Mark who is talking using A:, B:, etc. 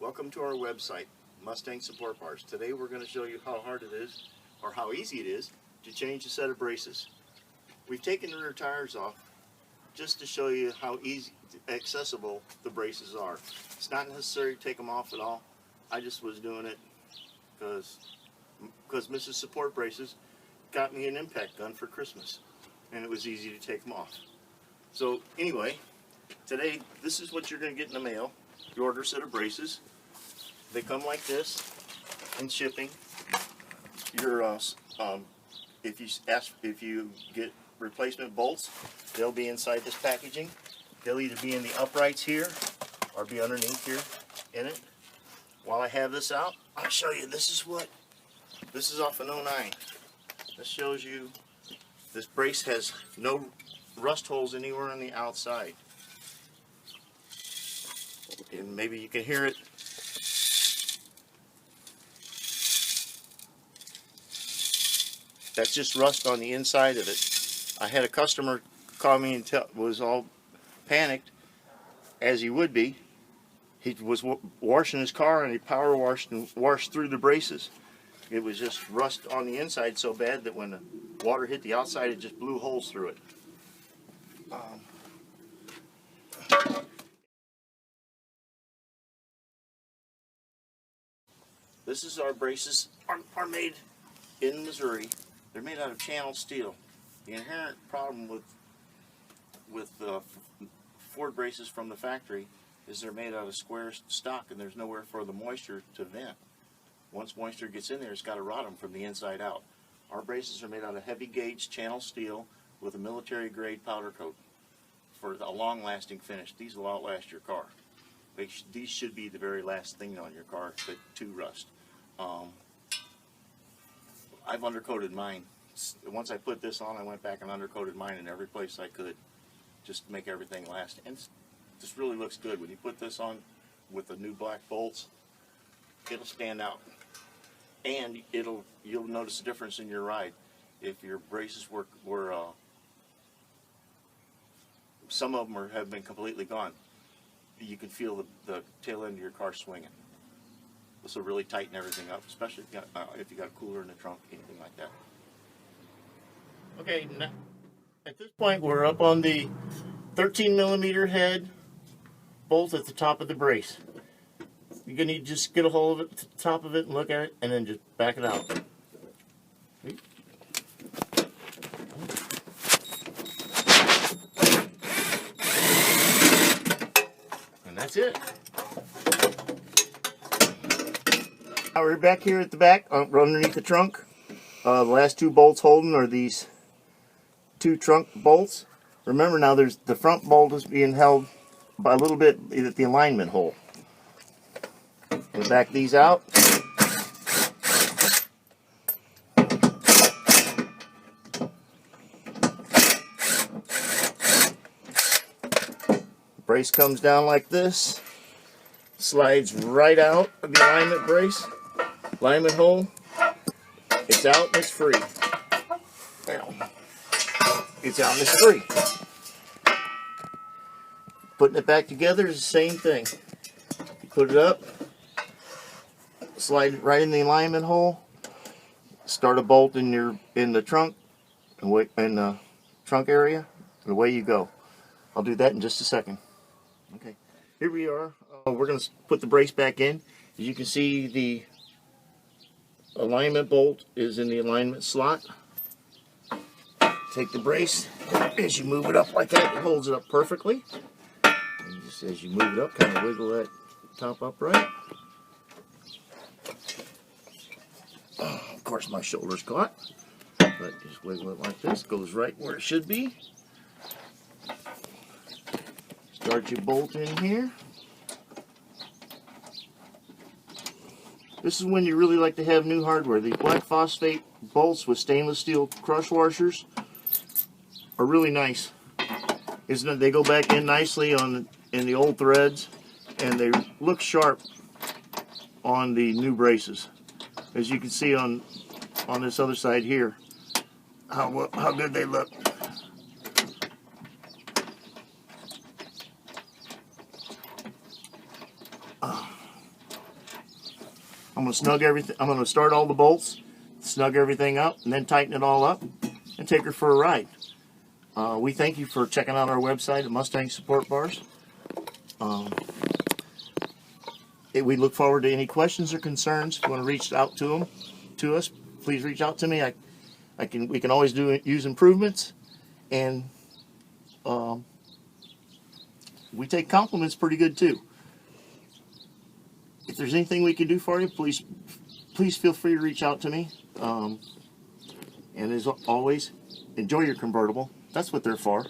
A: Welcome to our website, Mustang Support Bars. Today we're going to show you how hard it is, or how easy it is, to change a set of braces. We've taken the rear tires off just to show you how easy, accessible the braces are. It's not necessary to take them off at all. I just was doing it because Mrs. Support Braces got me an impact gun for Christmas, and it was easy to take them off. So anyway, today this is what you're going to get in the mail. You order a set of braces. They come like this in shipping. If you get replacement bolts, they'll be inside this packaging. They'll either be in the uprights here or be underneath here in it. While I have this out, I'll show you. This is off an 09. This shows you this brace has no rust holes anywhere on the outside. And maybe you can hear it. That's just rust on the inside of it. I had a customer call me and was all panicked, as he would be. He was washing his car and he power washed and washed through the braces. It was just rust on the inside so bad that when the water hit the outside, it just blew holes through it. This is our braces are made in Missouri. They're made out of channel steel. The inherent problem with Ford braces from the factory is they're made out of square stock, and there's nowhere for the moisture to vent. Once moisture gets in there, it's got to rot them from the inside out. Our braces are made out of heavy gauge channel steel with a military grade powder coat for a long lasting finish. These will outlast your car. These should be the very last thing on your car to rust. I've undercoated mine. Once I put this on, I went back and undercoated mine in every place I could, just to make everything last. And this really looks good. When you put this on with the new black bolts, it'll stand out, and you'll notice a difference in your ride. If your braces were some of them have been completely gone, you can feel the tail end of your car swinging. This will really tighten everything up, especially if you got a cooler in the trunk, anything like that. Okay, now, at this point we're up on the 13mm head bolt at the top of the brace. You're going to need to just get a hold of it, to the top of it, and look at it, and then just back it out. And that's it. Now we're back here at the back, underneath the trunk. The last two bolts holding are these two trunk bolts. Remember now, there's the front bolt is being held by a little bit at the alignment hole. We'll back these out. The brace comes down like this, slides right out of the alignment brace, alignment hole. It's out and it's free. It's out and it's free. Putting it back together is the same thing. You put it up, slide it right in the alignment hole, start a bolt in the trunk, in the trunk area, and away you go. I'll do that in just a second. Okay, here we are. We're going to put the brace back in. As you can see, the alignment bolt is in the alignment slot. Take the brace, as you move it up like that, it holds it up perfectly. And just as you move it up, kind of wiggle that top upright. Of course, my shoulder's caught, but just wiggle it like this. Goes right where it should be. Start your bolt in here. This is when you really like to have new hardware. The black phosphate bolts with stainless steel crush washers are really nice. They go back in nicely in the old threads, and they look sharp on the new braces. As you can see on this other side here, how good they look. I'm going to snug everything. I'm going to start all the bolts, snug everything up, and then tighten it all up and take her for a ride. We thank you for checking out our website at Mustang Support Bars. We look forward to any questions or concerns. If you want to reach out to us, please reach out to me. We can always use improvements, and we take compliments pretty good too. If there's anything we can do for you, please feel free to reach out to me. And as always, enjoy your convertible. That's what they're for.